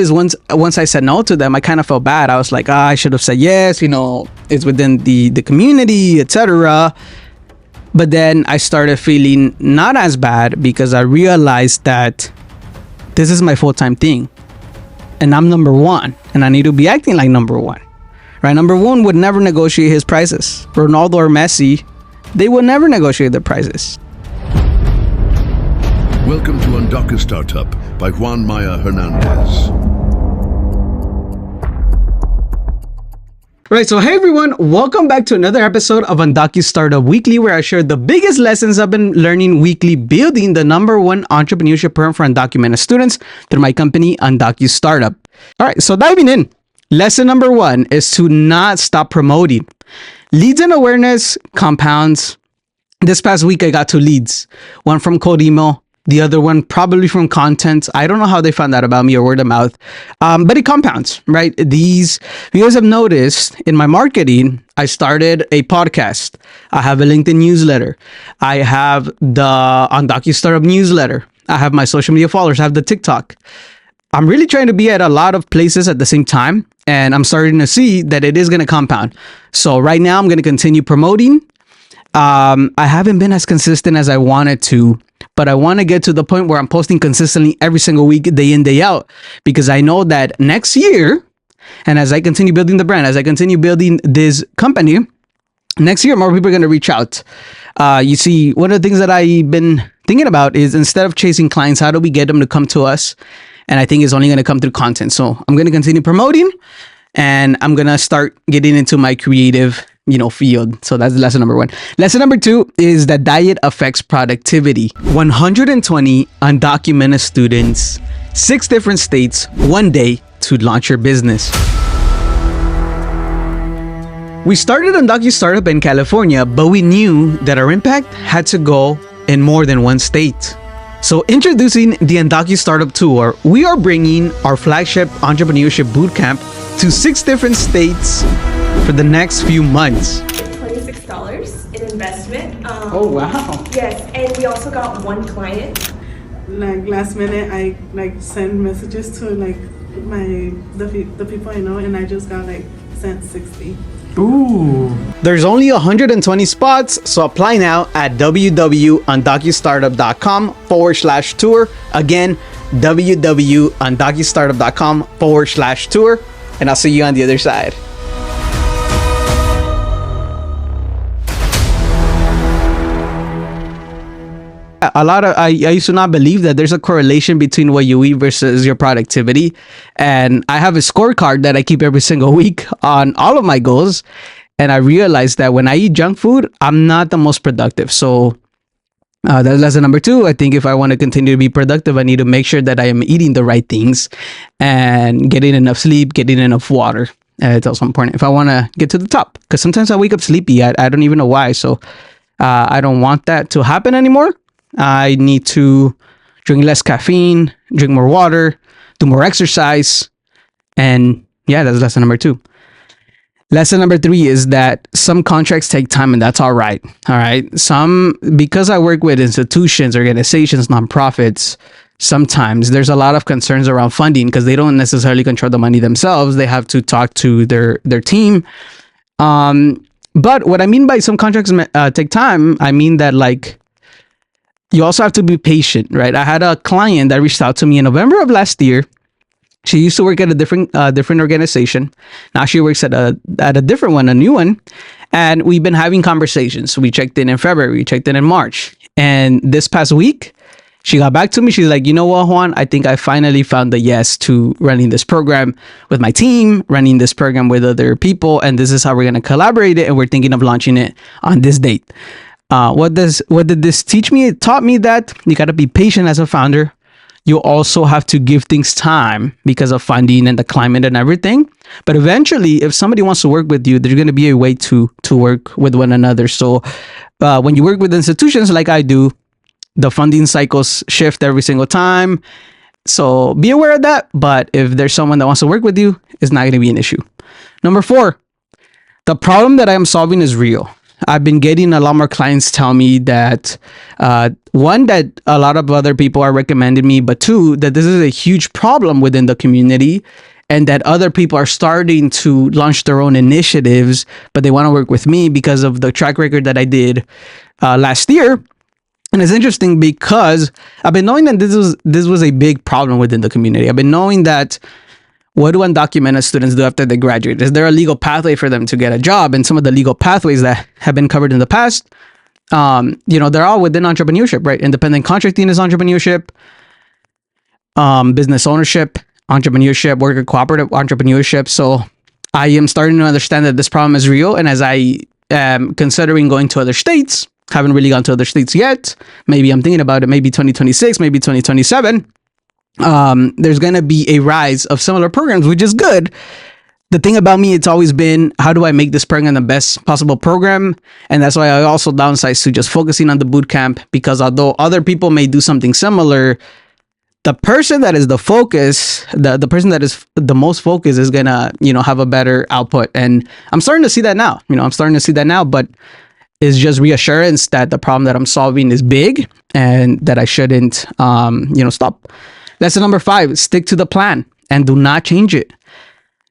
is once I said no to them, I kind of felt bad. I was like, I should have said yes, it's within the community, etc. But then I started feeling not as bad because I realized that this is my full-time thing and I'm number one and I need to be acting like number one, right? Number one would never negotiate his prices. Ronaldo or Messi, they would never negotiate their prices. Welcome to UndocuStartup by Juan Maya Hernandez. Right, so hey everyone, welcome back to another episode of UndocuStartup Weekly, where I share the biggest lessons I've been learning weekly building the #1 entrepreneurship program for undocumented students through my company, UndocuStartup. All right, so diving in, lesson number 1 is to not stop promoting. Leads and awareness compounds. This past week, I got 2 leads, one from cold email, the other one probably from content. I don't know how they found out about me or word of mouth, but it compounds, right? You guys have noticed in my marketing, I started a podcast. I have a LinkedIn newsletter. I have the UndocuStartup newsletter. I have my social media followers. I have the TikTok. I'm really trying to be at a lot of places at the same time, and I'm starting to see that it is going to compound. So right now, I'm going to continue promoting. I haven't been as consistent as I wanted to, but I want to get to the point where I'm posting consistently every single week, day in, day out, because I know that next year, and as I continue building the brand, as I continue building this company, next year, more people are going to reach out. You see, one of the things that I've been thinking about is instead of chasing clients, how do we get them to come to us? And I think it's only going to come through content. So I'm going to continue promoting and I'm going to start getting into my creative field. So that's lesson number 1. Lesson number 2 is that diet affects productivity. 120 undocumented students, 6 different states, 1 day to launch your business. We started UndocuStartup in California, but we knew that our impact had to go in more than one state. So introducing the UndocuStartup Tour, we are bringing our flagship entrepreneurship bootcamp to 6 different states for the next few months. $26 in investment. Oh, wow. Yes, and we also got 1 client. Like last minute, I send messages to the people I know, and I just got sent 60. Ooh. There's only 120 spots, so apply now at www.undocustartup.com/tour. Again, www.undocustartup.com/tour. And I'll see you on the other side. I used to not believe that there's a correlation between what you eat versus your productivity. And I have a scorecard that I keep every single week on all of my goals. And I realized that when I eat junk food, I'm not the most productive. So that's lesson number 2. I think if I want to continue to be productive, I need to make sure that I am eating the right things and getting enough sleep, getting enough water. It's also important if I want to get to the top, because sometimes I wake up sleepy. I don't even know why. So I don't want that to happen anymore. I need to drink less caffeine, drink more water, do more exercise. And yeah, that's lesson number 2. Lesson number 3 is that some contracts take time, and that's all right. All right. Because I work with institutions, organizations, nonprofits, sometimes there's a lot of concerns around funding because they don't necessarily control the money themselves. They have to talk to their team. But what I mean by some contracts take time, I mean that you also have to be patient, right? I had a client that reached out to me in November of last year. She used to work at a different organization. Now she works at a different one, a new one. And we've been having conversations. We checked in February, we checked in March. And this past week, she got back to me. She's like, you know what, Juan? I think I finally found the yes to running this program with my team, running this program with other people. And this is how we're going to collaborate it. And we're thinking of launching it on this date. What did this teach me? It taught me that you got to be patient as a founder. You also have to give things time because of funding and the climate and everything. But eventually, if somebody wants to work with you, there's going to be a way to work with one another. So when you work with institutions like I do, the funding cycles shift every single time. So be aware of that. But if there's someone that wants to work with you, it's not going to be an issue. Number 4, the problem that I am solving is real. I've been getting a lot more clients tell me that one, that a lot of other people are recommending me, but two, that this is a huge problem within the community, and that other people are starting to launch their own initiatives, but they want to work with me because of the track record that I did last year. And it's interesting because I've been knowing that this was a big problem within the community. I've been knowing that, what do undocumented students do after they graduate? Is there a legal pathway for them to get a job? And some of the legal pathways that have been covered in the past, they're all within entrepreneurship, right? Independent contracting is entrepreneurship, business ownership, entrepreneurship, worker cooperative entrepreneurship. So I am starting to understand that this problem is real. And as I am considering going to other states, haven't really gone to other states yet. Maybe I'm thinking about it, maybe 2026, maybe 2027. There's going to be a rise of similar programs, which is good. The thing about me, it's always been, how do I make this program the best possible program? And that's why I also downsize to just focusing on the boot camp, because although other people may do something similar, the person that is the focus, the person that is the most focused is going to, have a better output. And I'm starting to see that now, but it's just reassurance that the problem that I'm solving is big and that I shouldn't, stop. Lesson number 5, stick to the plan and do not change it.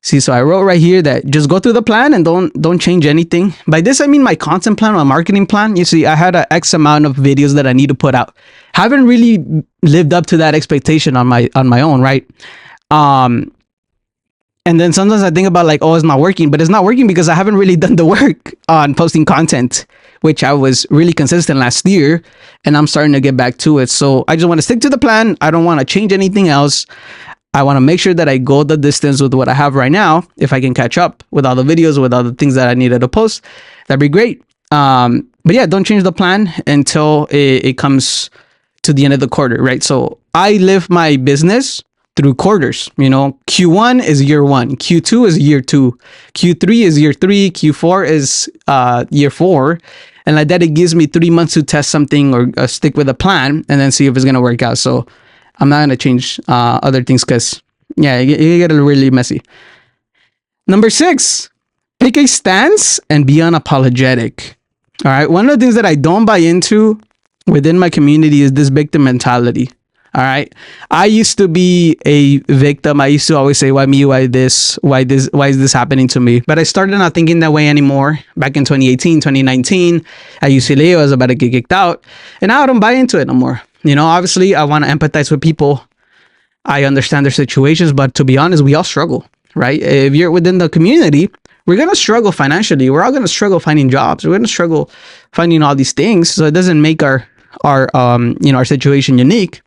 See, so I wrote right here that just go through the plan and don't change anything. By this, I mean my content plan, my marketing plan. You see, I had an X amount of videos that I need to put out. Haven't really lived up to that expectation on my own, right? And then sometimes I think about like, oh, it's not working, but it's not working because I haven't really done the work on posting content, which I was really consistent last year, and I'm starting to get back to it. So I just want to stick to the plan. I don't want to change anything else. I want to make sure that I go the distance with what I have right now. If I can catch up with all the videos, with all the things that I needed to post, that'd be great. But yeah, don't change the plan until it comes to the end of the quarter, right? So I live my business through quarters. Q1 is year 1, Q2 is year 2, Q3 is year 3, Q4 is year 4. And like that, it gives me 3 months to test something or stick with a plan and then see if it's going to work out. So I'm not going to change other things because, yeah, you get really messy. Number 6, pick a stance and be unapologetic. All right. One of the things that I don't buy into within my community is this victim mentality. All right. I used to be a victim. I used to always say, why me? Why this? Why is this happening to me? But I started not thinking that way anymore. Back in 2018, 2019, at UCLA, I was about to get kicked out. And now I don't buy into it no more. Obviously, I want to empathize with people. I understand their situations, but to be honest, we all struggle, right? If you're within the community, we're going to struggle financially. We're all going to struggle finding jobs. We're going to struggle finding all these things. So it doesn't make our situation unique.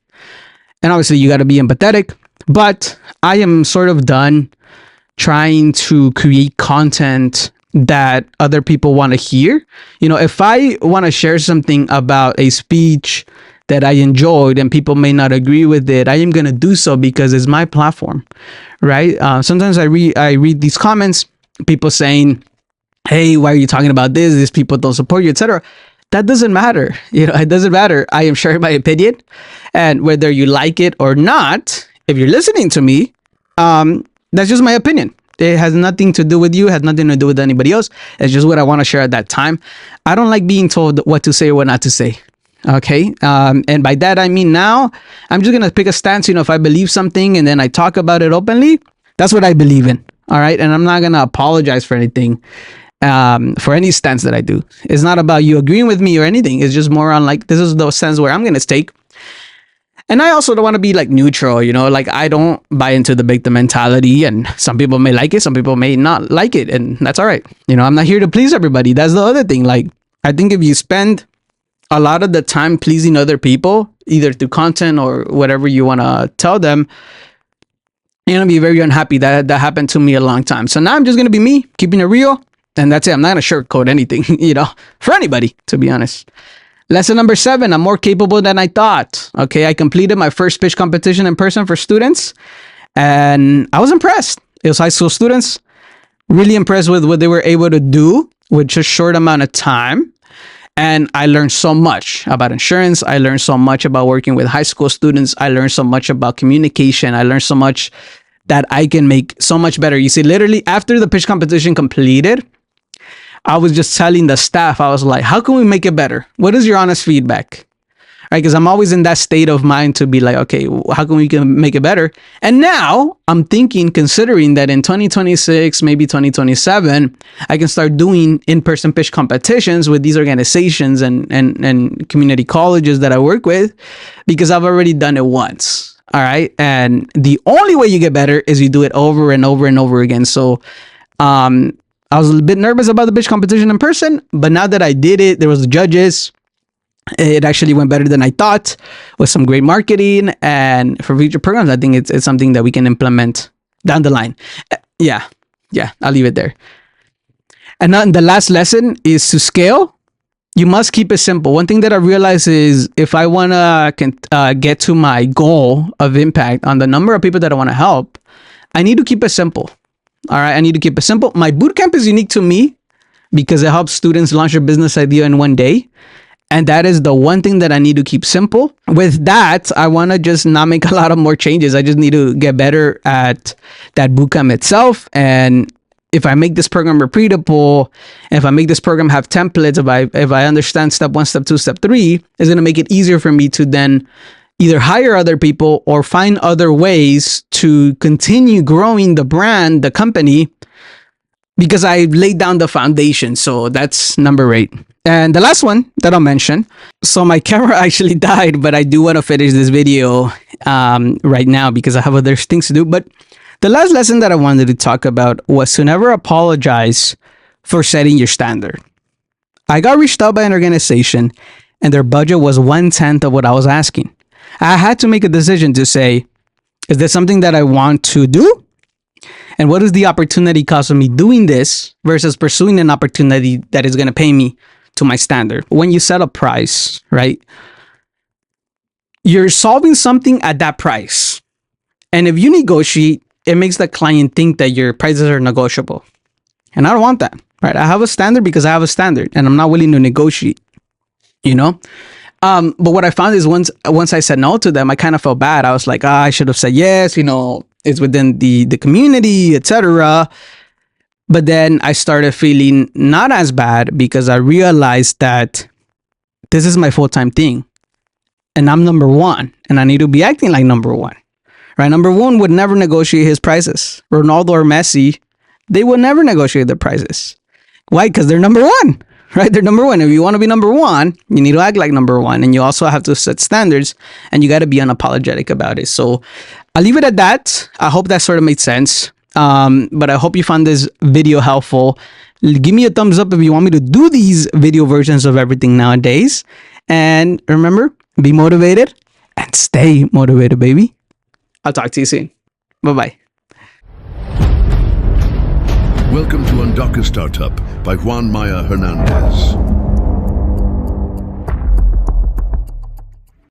And obviously, you got to be empathetic. But I am sort of done trying to create content that other people want to hear. If I want to share something about a speech that I enjoyed and people may not agree with it, I am going to do so because it's my platform, right? Sometimes I read these comments, people saying, hey, why are you talking about this? These people don't support you, etc. That doesn't matter. It doesn't matter. I am sharing my opinion, and whether you like it or not, if you're listening to me, that's just my opinion. It has nothing to do with you. It has nothing to do with anybody else. It's just what I want to share at that time. I don't like being told what to say or what not to say. Okay. And by that, I mean now I'm just going to pick a stance. If I believe something and then I talk about it openly, that's what I believe in. All right. And I'm not going to apologize for anything, for any stance that I do. It's not about you agreeing with me or anything. It's just more on like, this is the stance where I'm going to take. And I also don't want to be like neutral, like I don't buy into the victim mentality, and some people may like it. Some people may not like it. And that's all right. I'm not here to please everybody. That's the other thing. Like, I think if you spend a lot of the time pleasing other people, either through content or whatever you want to tell them, you're going to be very unhappy. That happened to me a long time. So now I'm just going to be me, keeping it real. And that's it. I'm not going to shortcode anything, for anybody, to be honest. Lesson number 7, I'm more capable than I thought. Okay, I completed my first pitch competition in person for students, and I was impressed. It was high school students. Really impressed with what they were able to do with just a short amount of time. And I learned so much about insurance. I learned so much about working with high school students. I learned so much about communication. I learned so much that I can make so much better. You see, literally after the pitch competition completed, I was just telling the staff, I was like, how can we make it better? What is your honest feedback? Right? Because I'm always in that state of mind to be like, okay, how can we make it better? And now I'm thinking, considering that in 2026, maybe 2027, I can start doing in-person pitch competitions with these organizations and community colleges that I work with, because I've already done it once. All right. And the only way you get better is you do it over and over and over again. So, I was a bit nervous about the pitch competition in person, but now that I did it, there was the judges. It actually went better than I thought, with some great marketing. And for future programs, I think it's something that we can implement down the line. Yeah, I'll leave it there. And then the last lesson is to scale. You must keep it simple. One thing that I realized is, if I want to get to my goal of impact on the number of people that I want to help, I need to keep it simple. All right, I need to keep it simple. My bootcamp is unique to me because it helps students launch a business idea in one day. And that is the one thing that I need to keep simple. With that, I want to just not make a lot of more changes. I just need to get better at that bootcamp itself. And if I make this program repeatable, and if I make this program have templates, if I understand step 1, step 2, step 3, it's going to make it easier for me to then either hire other people or find other ways to continue growing the brand, the company, because I laid down the foundation. So that's number 8. And the last one that I'll mention, so my camera actually died, but I do want to finish this video right now because I have other things to do. But the last lesson that I wanted to talk about was to never apologize for setting your standard. I got reached out by an organization and their budget was 1/10 of what I was asking. I had to make a decision to say, is this something that I want to do? And what is the opportunity cost of me doing this versus pursuing an opportunity that is going to pay me to my standard? When you set a price, right, you're solving something at that price. And if you negotiate, it makes the client think that your prices are negotiable. And I don't want that, right? I have a standard because I have a standard and I'm not willing to negotiate, you know? But what I found is once I said no to them, I kind of felt bad. I was like, I should have said yes, you know, it's within the community, etc. But then I started feeling not as bad because I realized that this is my full-time thing and I'm number one and I need to be acting like number one, right? Number one would never negotiate his prices. Ronaldo or Messi, they would never negotiate their prices. Why? Because they're number one, right? They're number one. If you want to be number one, you need to act like number one. And you also have to set standards and you got to be unapologetic about it. So I'll leave it at that. I hope that sort of made sense. But I hope you found this video helpful. Give me a thumbs up if you want me to do these video versions of everything nowadays. And remember, be motivated and stay motivated, baby. I'll talk to you soon. Bye-bye. Welcome to UndocuStartup by Juan Maya Hernandez.